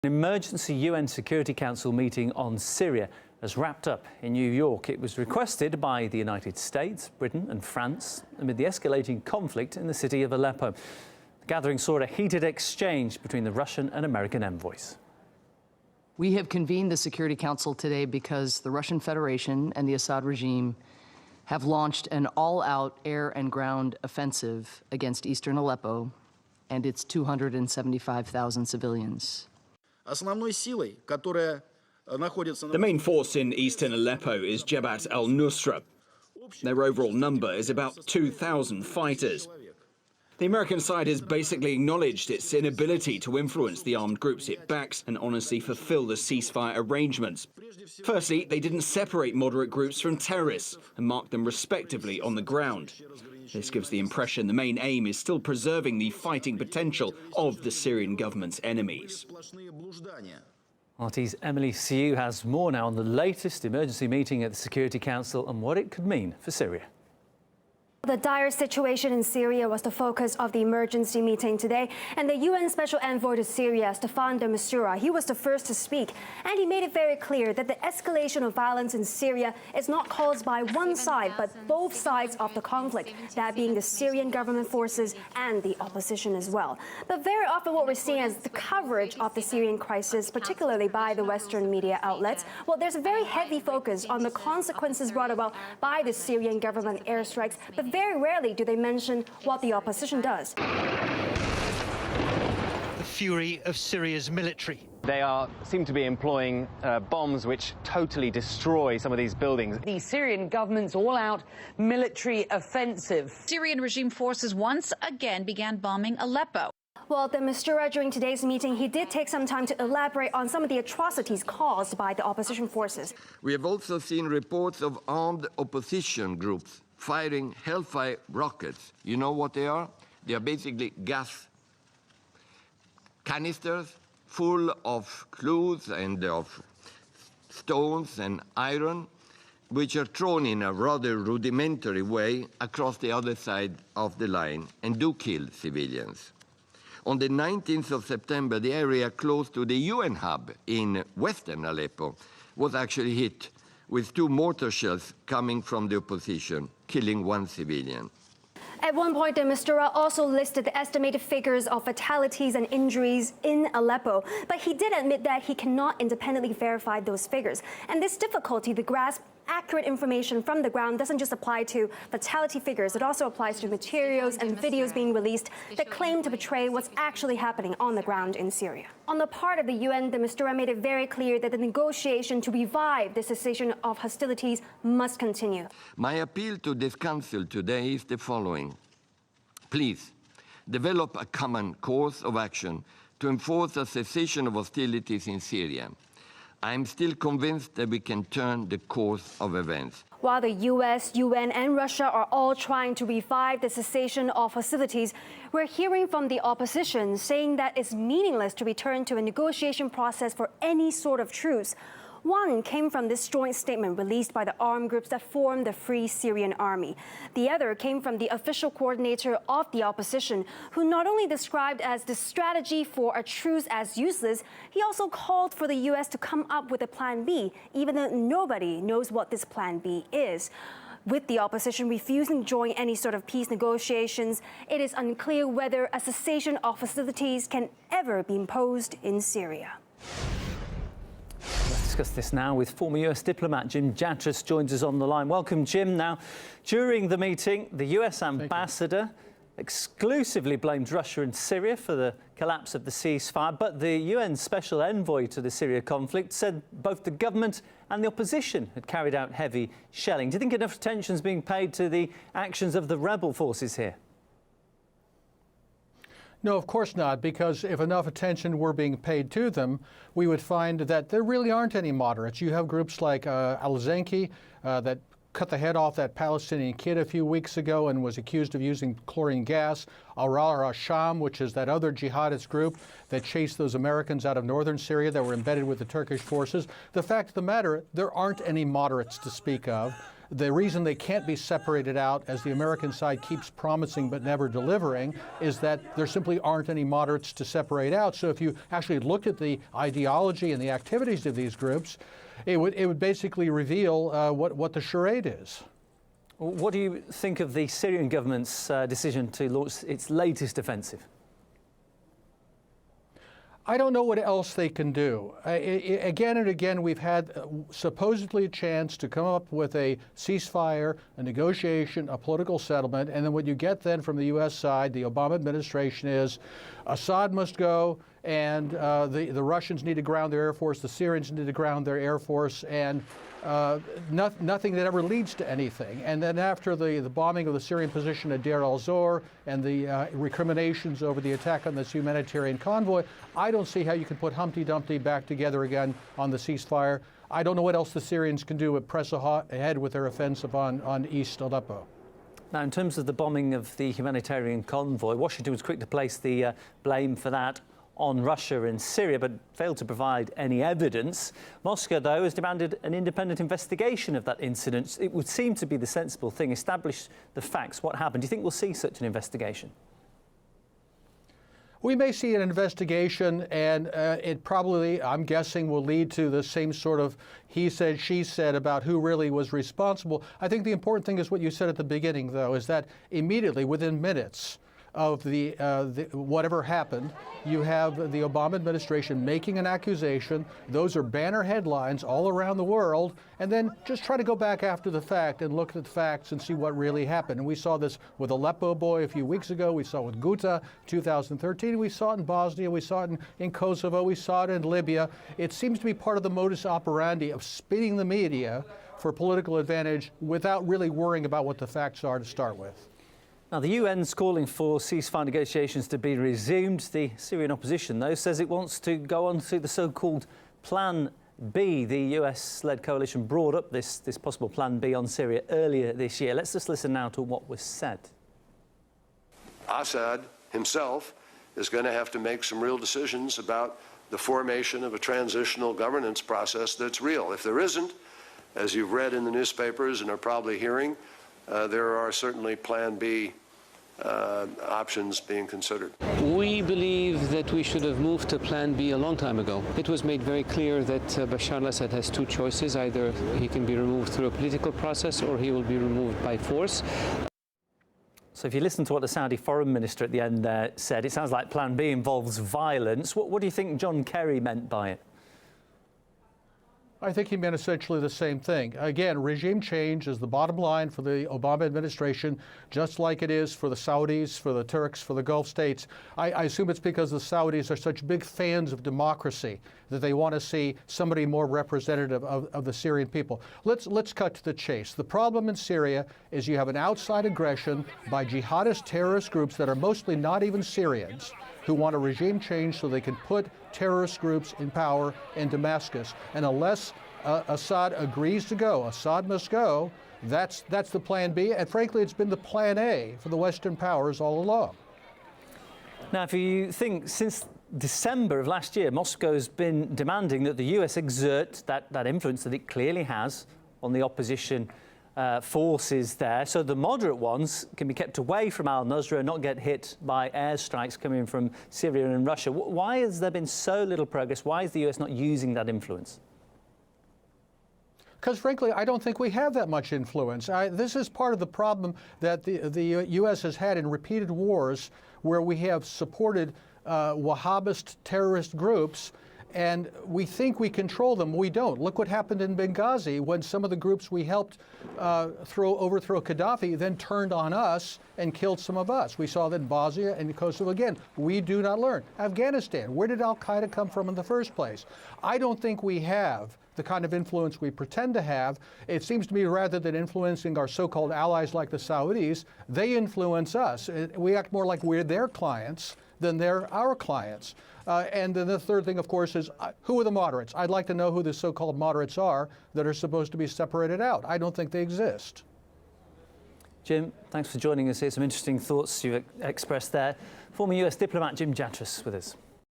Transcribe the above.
An emergency UN Security Council meeting on Syria has wrapped up in New York. It was requested by the United States, Britain and France amid the escalating conflict in the city of Aleppo. The gathering saw a heated exchange between the Russian and American envoys. We have convened the Security Council today because the Russian Federation and the Assad regime have launched an all-out air and ground offensive against eastern Aleppo and its 275,000 civilians. The main force in eastern Aleppo is Jabhat al-Nusra. Their overall number is about 2,000 fighters. The American side has basically acknowledged its inability to influence the armed groups it backs and honestly fulfill the ceasefire arrangements. Firstly, they didn't separate moderate groups from terrorists and mark them respectively on the ground. This gives the impression the main aim is still preserving the fighting potential of the Syrian government's enemies. RT's Emily Siu has more now on the latest emergency meeting at the Security Council and what it could mean for Syria. The dire situation in Syria was the focus of the emergency meeting today, and the UN Special Envoy to Syria, Staffan de Mistura, he was the first to speak, and he made it very clear that the escalation of violence in Syria is not caused by one side, but both sides of the conflict, that being the Syrian government forces and the opposition as well. But very often what we're seeing is the coverage of the Syrian crisis, particularly by the Western media outlets. Well, there's a very heavy focus on the consequences brought about by the Syrian government airstrikes, but very rarely do they mention what the opposition does. The fury of Syria's military. They seem to be employing bombs which totally destroy some of these buildings. The Syrian government's all-out military offensive. Syrian regime forces once again began bombing Aleppo. Well, the Mistura during today's meeting, he did take some time to elaborate on some of the atrocities caused by the opposition forces. We have also seen reports of armed opposition groups firing Hellfire rockets. You know what they are? They are basically gas canisters full of clues and of stones and iron, which are thrown in a rather rudimentary way across the other side of the line and do kill civilians. On the 19th of September, the area close to the UN hub in western Aleppo was actually hit with 2 mortar shells coming from the opposition, killing 1 civilian. At one point, the Mistura also listed the estimated figures of fatalities and injuries in Aleppo, but he did admit that he cannot independently verify those figures. And this difficulty to grasp accurate information from the ground doesn't just apply to fatality figures, it also applies to materials and videos being released that claim to portray what's actually happening on the ground in Syria. On the part of the UN, the Mistura made it very clear that the negotiation to revive the cessation of hostilities must continue. My appeal to this council today is the following. Please, develop a common course of action to enforce a cessation of hostilities in Syria. I am still convinced that we can turn the course of events. While the US, UN and Russia are all trying to revive the cessation of hostilities, we're hearing from the opposition saying that it's meaningless to return to a negotiation process for any sort of truce. One came from this joint statement released by the armed groups that form the Free Syrian Army. The other came from the official coordinator of the opposition, who not only described as the strategy for a truce as useless, he also called for the US to come up with a plan B, even though nobody knows what this plan B is. With the opposition refusing to join any sort of peace negotiations, it is unclear whether a cessation of hostilities can ever be imposed in Syria. Let's discuss this now with former US diplomat Jim Jatras joins us on the line. Welcome, Jim. Now, during the meeting, the US ambassador exclusively blamed Russia and Syria for the collapse of the ceasefire, but the UN special envoy to the Syria conflict said both the government and the opposition had carried out heavy shelling. Do you think enough attention is being paid to the actions of the rebel forces here? No, of course not, because if enough attention were being paid to them, we would find that there really aren't any moderates. You have groups like Al-Zenki that cut the head off that Palestinian kid a few weeks ago and was accused of using chlorine gas. Al-Rasham, which is that other jihadist group that chased those Americans out of northern Syria that were embedded with the Turkish forces. The fact of the matter, there aren't any moderates to speak of. the reason they can't be separated out, as the American side keeps promising but never delivering, is that there simply aren't any moderates to separate out. So if you actually looked at the ideology and the activities of these groups, it would basically reveal what the charade is. What do you think of the Syrian government's decision to launch its latest offensive? I don't know what else they can do. Again and again, we've had supposedly a chance to come up with a ceasefire, a negotiation, a political settlement, and then what you get then from the U.S. side, the Obama administration, is Assad must go, and the Russians need to ground their air force, the Syrians need to ground their air force, and nothing that ever leads to anything. And then after the bombing of the Syrian position at Deir al-Zor and the recriminations over the attack on this humanitarian convoy, I don't see how you can put Humpty Dumpty back together again on the ceasefire. I don't know what else the Syrians can do but press ahead with their offensive on East Aleppo. Now, in terms of the bombing of the humanitarian convoy, Washington was quick to place the blame for that on Russia and Syria, but failed to provide any evidence. Moscow, though, has demanded an independent investigation of that incident. It would seem to be the sensible thing. Establish the facts, what happened. Do you think we'll see such an investigation? We may see an investigation, and it probably, I'm guessing, will lead to the same sort of he said, she said about who really was responsible. I think the important thing is what you said at the beginning, though, is that immediately, within minutes of the whatever happened, you have the Obama administration making an accusation. Those are banner headlines all around the world, and then just try to go back after the fact and look at the facts and see what really happened. And we saw this with Aleppo boy a few weeks ago. We saw it with Ghouta 2013. We saw it in Bosnia. We saw it in Kosovo. We saw it in Libya. It seems to be part of the modus operandi of spinning the media for political advantage without really worrying about what the facts are to start with. Now, the UN's calling for ceasefire negotiations to be resumed. The Syrian opposition, though, says it wants to go on to the so-called Plan B. The US-led coalition brought up this possible Plan B on Syria earlier this year. Let's just listen now to what was said. Assad himself is going to have to make some real decisions about the formation of a transitional governance process that's real. If there isn't, as you've read in the newspapers and are probably hearing, there are certainly Plan B options being considered. We believe that we should have moved to Plan B a long time ago. It was made very clear that Bashar al-Assad has two choices. Either he can be removed through a political process or he will be removed by force. So if you listen to what the Saudi foreign minister at the end there said, it sounds like Plan B involves violence. What do you think John Kerry meant by it? I think he meant essentially the same thing. Again, regime change is the bottom line for the Obama administration, just like it is for the Saudis, for the Turks, for the Gulf states. I assume it's because the Saudis are such big fans of democracy that they want to see somebody more representative of the Syrian people. Let's cut to the chase. The problem in Syria is you have an outside aggression by jihadist terrorist groups that are mostly not even Syrians, who want a regime change so they can put terrorist groups in power in Damascus. And unless Assad agrees to go, Assad must go, that's the Plan B. And frankly, it's been the Plan A for the Western powers all along. Now, if you think since December of last year, Moscow's been demanding that the US exert that influence that it clearly has on the opposition forces there, so the moderate ones can be kept away from al-Nusra and not get hit by airstrikes coming from Syria and Russia. Why has there been so little progress? Why is the US not using that influence? Because frankly, I don't think we have that much influence. This is part of the problem that the U.S. has had in repeated wars where we have supported Wahhabist terrorist groups, and we think we control them. We don't. Look what happened in Benghazi when some of the groups we helped overthrow Gaddafi then turned on us and killed some of us. We saw that in Bosnia and Kosovo again. We do not learn. Afghanistan, where did al-Qaeda come from in the first place? I don't think we have the kind of influence we pretend to have. It seems to me rather than influencing our so-called allies like the Saudis, they influence us. We act more like we're their clients than they're our clients. And then the third thing, of course, is who are the moderates? I'd like to know who the so-called moderates are that are supposed to be separated out. I don't think they exist. Jim, thanks for joining us here. Some interesting thoughts you've expressed there. Former US diplomat Jim Jatras with us.